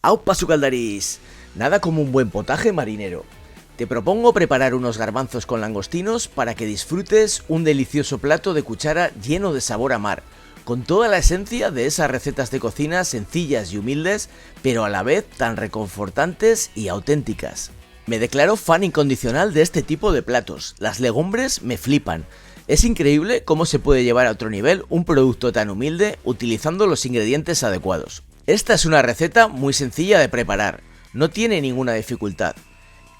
¡Aupa sucaldarís! Nada como un buen potaje marinero. Te propongo preparar unos garbanzos con langostinos para que disfrutes un delicioso plato de cuchara lleno de sabor a mar, con toda la esencia de esas recetas de cocina sencillas y humildes, pero a la vez tan reconfortantes y auténticas. Me declaro fan incondicional de este tipo de platos, las legumbres me flipan. Es increíble cómo se puede llevar a otro nivel un producto tan humilde utilizando los ingredientes adecuados. Esta es una receta muy sencilla de preparar, no tiene ninguna dificultad.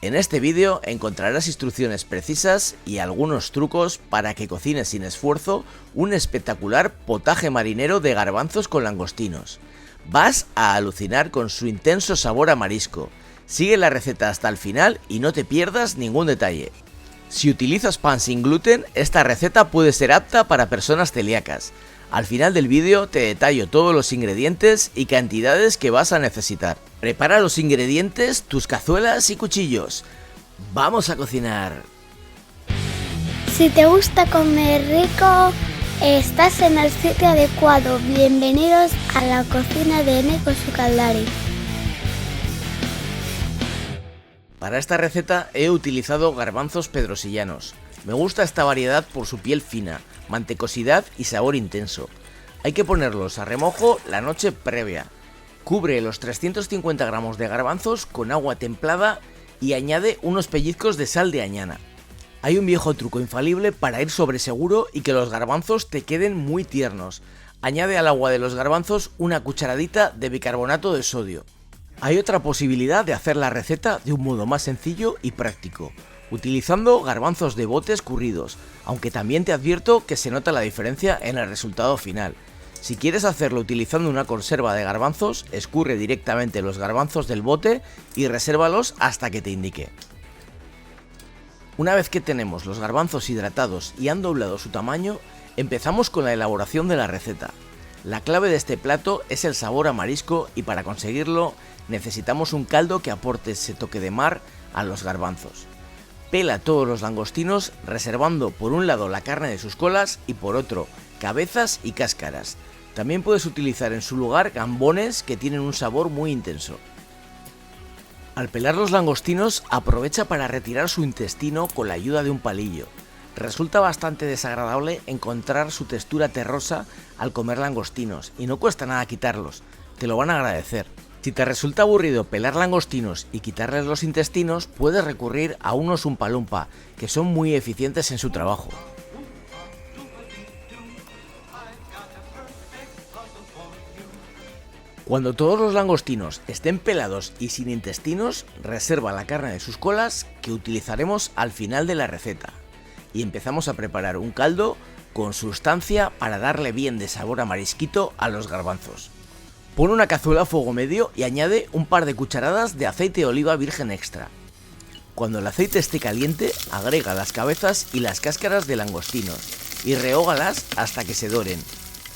En este vídeo encontrarás instrucciones precisas y algunos trucos para que cocines sin esfuerzo un espectacular potaje marinero de garbanzos con langostinos. Vas a alucinar con su intenso sabor a marisco. Sigue la receta hasta el final y no te pierdas ningún detalle. Si utilizas pan sin gluten, esta receta puede ser apta para personas celíacas. Al final del vídeo te detallo todos los ingredientes y cantidades que vas a necesitar. Prepara los ingredientes, tus cazuelas y cuchillos. ¡Vamos a cocinar! Si te gusta comer rico, estás en el sitio adecuado. Bienvenidos a la cocina de Eneko Sukaldari. Para esta receta he utilizado garbanzos pedrosillanos. Me gusta esta variedad por su piel fina, mantecosidad y sabor intenso. Hay que ponerlos a remojo la noche previa. Cubre los 350 gramos de garbanzos con agua templada y añade unos pellizcos de sal de añana. Hay un viejo truco infalible para ir sobre seguro y que los garbanzos te queden muy tiernos. Añade al agua de los garbanzos una cucharadita de bicarbonato de sodio. Hay otra posibilidad de hacer la receta de un modo más sencillo y práctico, utilizando garbanzos de bote escurridos, aunque también te advierto que se nota la diferencia en el resultado final. Si quieres hacerlo utilizando una conserva de garbanzos, escurre directamente los garbanzos del bote y resérvalos hasta que te indique. Una vez que tenemos los garbanzos hidratados y han doblado su tamaño, empezamos con la elaboración de la receta. La clave de este plato es el sabor a marisco y para conseguirlo necesitamos un caldo que aporte ese toque de mar a los garbanzos. Pela todos los langostinos reservando por un lado la carne de sus colas y por otro cabezas y cáscaras. También puedes utilizar en su lugar gambones que tienen un sabor muy intenso. Al pelar los langostinos aprovecha para retirar su intestino con la ayuda de un palillo. Resulta bastante desagradable encontrar su textura terrosa al comer langostinos y no cuesta nada quitarlos, te lo van a agradecer. Si te resulta aburrido pelar langostinos y quitarles los intestinos, puedes recurrir a unos umpalumpa, que son muy eficientes en su trabajo. Cuando todos los langostinos estén pelados y sin intestinos, reserva la carne de sus colas que utilizaremos al final de la receta. Y empezamos a preparar un caldo con sustancia para darle bien de sabor a marisquito a los garbanzos. Pon una cazuela a fuego medio y añade un par de cucharadas de aceite de oliva virgen extra. Cuando el aceite esté caliente, agrega las cabezas y las cáscaras de langostinos y rehógalas hasta que se doren,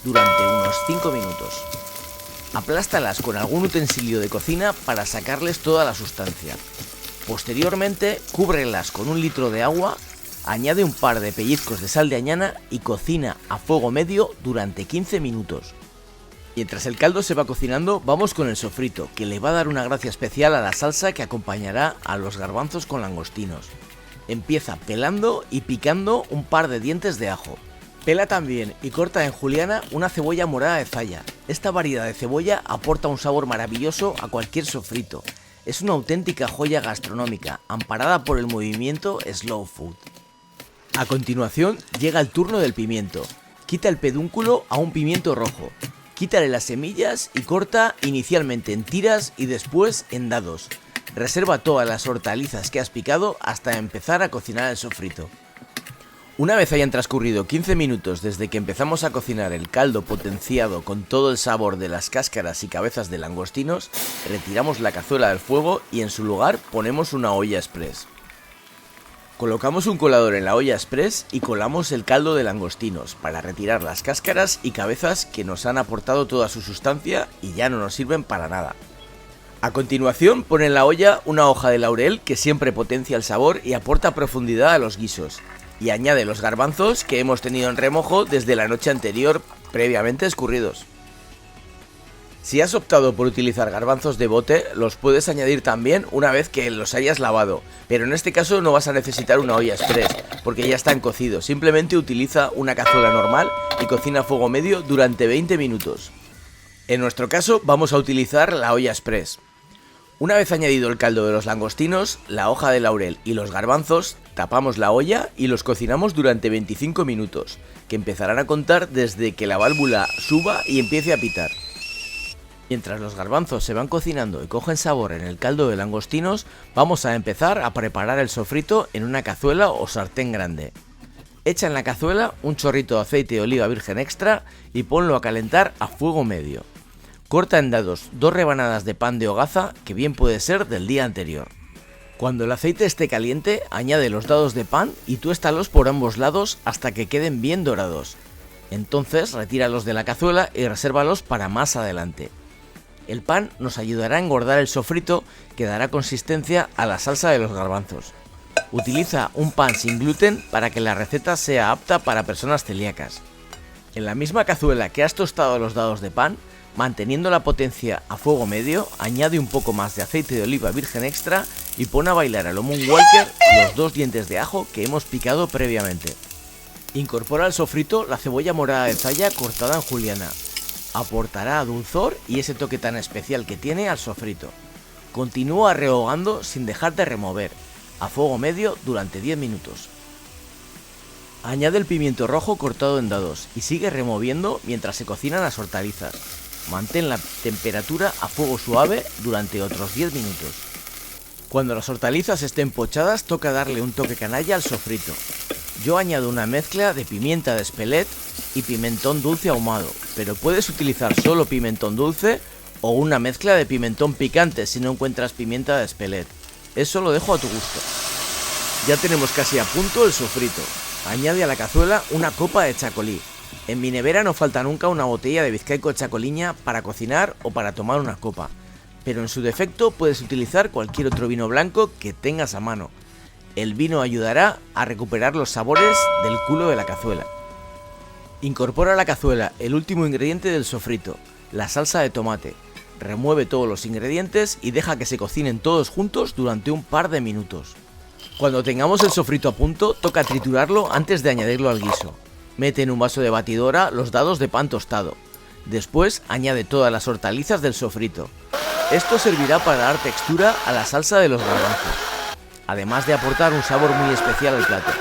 durante unos 5 minutos. Aplástalas con algún utensilio de cocina para sacarles toda la sustancia. Posteriormente, cúbrelas con 1 litro de agua, añade un par de pellizcos de sal de añana y cocina a fuego medio durante 15 minutos. Mientras el caldo se va cocinando, vamos con el sofrito, que le va a dar una gracia especial a la salsa que acompañará a los garbanzos con langostinos. Empieza pelando y picando un par de dientes de ajo. Pela también y corta en juliana una cebolla morada de Zaya. Esta variedad de cebolla aporta un sabor maravilloso a cualquier sofrito. Es una auténtica joya gastronómica, amparada por el movimiento Slow Food. A continuación llega el turno del pimiento. Quita el pedúnculo a un pimiento rojo. Quítale las semillas y corta inicialmente en tiras y después en dados. Reserva todas las hortalizas que has picado hasta empezar a cocinar el sofrito. Una vez hayan transcurrido 15 minutos desde que empezamos a cocinar el caldo potenciado con todo el sabor de las cáscaras y cabezas de langostinos, retiramos la cazuela del fuego y en su lugar ponemos una olla express. Colocamos un colador en la olla express y colamos el caldo de langostinos para retirar las cáscaras y cabezas que nos han aportado toda su sustancia y ya no nos sirven para nada. A continuación pon en la olla una hoja de laurel que siempre potencia el sabor y aporta profundidad a los guisos. Y añade los garbanzos que hemos tenido en remojo desde la noche anterior previamente escurridos. Si has optado por utilizar garbanzos de bote, los puedes añadir también una vez que los hayas lavado, pero en este caso no vas a necesitar una olla express, porque ya están cocidos. Simplemente utiliza una cazuela normal y cocina a fuego medio durante 20 minutos. En nuestro caso vamos a utilizar la olla express. Una vez añadido el caldo de los langostinos, la hoja de laurel y los garbanzos, tapamos la olla y los cocinamos durante 25 minutos, que empezarán a contar desde que la válvula suba y empiece a pitar. Mientras los garbanzos se van cocinando y cogen sabor en el caldo de langostinos, vamos a empezar a preparar el sofrito en una cazuela o sartén grande. Echa en la cazuela un chorrito de aceite de oliva virgen extra y ponlo a calentar a fuego medio. Corta en dados 2 rebanadas de pan de hogaza, que bien puede ser del día anterior. Cuando el aceite esté caliente, añade los dados de pan y tuéstalos por ambos lados hasta que queden bien dorados. Entonces retíralos de la cazuela y resérvalos para más adelante. El pan nos ayudará a engordar el sofrito que dará consistencia a la salsa de los garbanzos. Utiliza un pan sin gluten para que la receta sea apta para personas celíacas. En la misma cazuela que has tostado los dados de pan, manteniendo la potencia a fuego medio, añade un poco más de aceite de oliva virgen extra y pon a bailar a lo Moon Walker los 2 dientes de ajo que hemos picado previamente. Incorpora al sofrito la cebolla morada de Zaya cortada en juliana. Aportará dulzor y ese toque tan especial que tiene al sofrito. Continúa rehogando sin dejar de remover, a fuego medio durante 10 minutos. Añade el pimiento rojo cortado en dados y sigue removiendo mientras se cocinan las hortalizas. Mantén la temperatura a fuego suave durante otros 10 minutos. Cuando las hortalizas estén pochadas, toca darle un toque canalla al sofrito. Yo añado una mezcla de pimienta de Espelette y pimentón dulce ahumado, pero puedes utilizar solo pimentón dulce o una mezcla de pimentón picante si no encuentras pimienta de Espelette. Eso lo dejo a tu gusto. Ya tenemos casi a punto el sofrito. Añade a la cazuela una copa de chacolí. En mi nevera no falta nunca una botella de Bizcaico Chacoliña para cocinar o para tomar una copa, pero en su defecto puedes utilizar cualquier otro vino blanco que tengas a mano. El vino ayudará a recuperar los sabores del culo de la cazuela. Incorpora a la cazuela el último ingrediente del sofrito, la salsa de tomate. Remueve todos los ingredientes y deja que se cocinen todos juntos durante un par de minutos. Cuando tengamos el sofrito a punto, toca triturarlo antes de añadirlo al guiso. Mete en un vaso de batidora los dados de pan tostado. Después añade todas las hortalizas del sofrito. Esto servirá para dar textura a la salsa de los garbanzos, además de aportar un sabor muy especial al plato.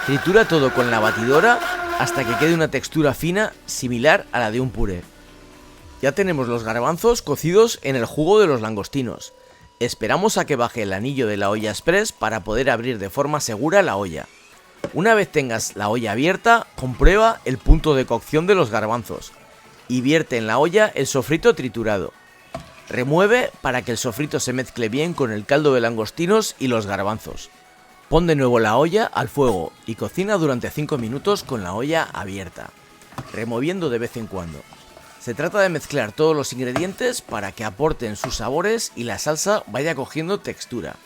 Tritura todo con la batidora hasta que quede una textura fina similar a la de un puré. Ya tenemos los garbanzos cocidos en el jugo de los langostinos. Esperamos a que baje el anillo de la olla express para poder abrir de forma segura la olla. Una vez tengas la olla abierta, comprueba el punto de cocción de los garbanzos y vierte en la olla el sofrito triturado. Remueve para que el sofrito se mezcle bien con el caldo de langostinos y los garbanzos. Pon de nuevo la olla al fuego y cocina durante 5 minutos con la olla abierta, removiendo de vez en cuando. Se trata de mezclar todos los ingredientes para que aporten sus sabores y la salsa vaya cogiendo textura.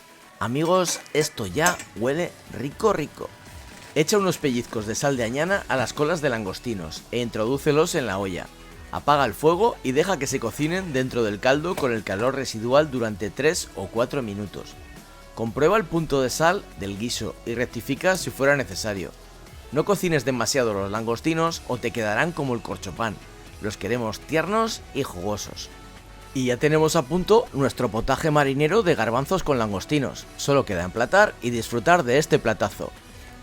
Amigos, esto ya huele rico rico. Echa unos pellizcos de sal de añana a las colas de langostinos e introdúcelos en la olla. Apaga el fuego y deja que se cocinen dentro del caldo con el calor residual durante 3 o 4 minutos. Comprueba el punto de sal del guiso y rectifica si fuera necesario. No cocines demasiado los langostinos o te quedarán como el corchopán. Los queremos tiernos y jugosos. Y ya tenemos a punto nuestro potaje marinero de garbanzos con langostinos. Solo queda emplatar y disfrutar de este platazo.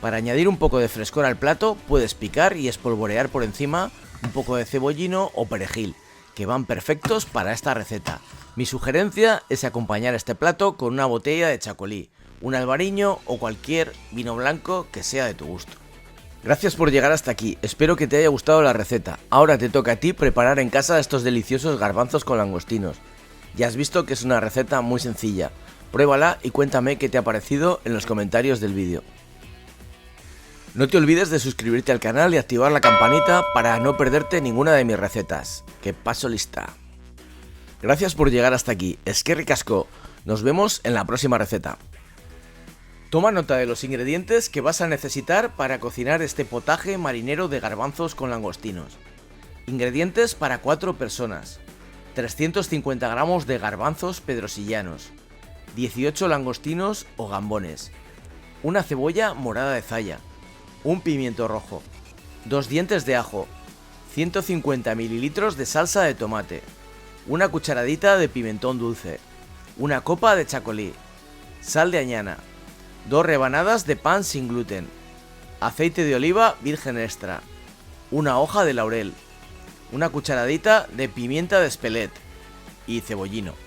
Para añadir un poco de frescor al plato, puedes picar y espolvorear por encima un poco de cebollino o perejil, que van perfectos para esta receta. Mi sugerencia es acompañar este plato con una botella de chacolí, un albariño o cualquier vino blanco que sea de tu gusto. Gracias por llegar hasta aquí, espero que te haya gustado la receta. Ahora te toca a ti preparar en casa estos deliciosos garbanzos con langostinos. Ya has visto que es una receta muy sencilla. Pruébala y cuéntame qué te ha parecido en los comentarios del vídeo. No te olvides de suscribirte al canal y activar la campanita para no perderte ninguna de mis recetas. ¡Que paso lista! Gracias por llegar hasta aquí, eskerrik asko. Nos vemos en la próxima receta. Toma nota de los ingredientes que vas a necesitar para cocinar este potaje marinero de garbanzos con langostinos. Ingredientes para 4 personas: 350 gramos de garbanzos pedrosillanos, 18 langostinos o gambones, una cebolla morada de Zaya, un pimiento rojo, 2 dientes de ajo, 150 mililitros de salsa de tomate, una cucharadita de pimentón dulce, una copa de chacolí, sal de añana, 2 rebanadas de pan sin gluten, aceite de oliva virgen extra, una hoja de laurel, una cucharadita de pimienta de Espelette y cebollino.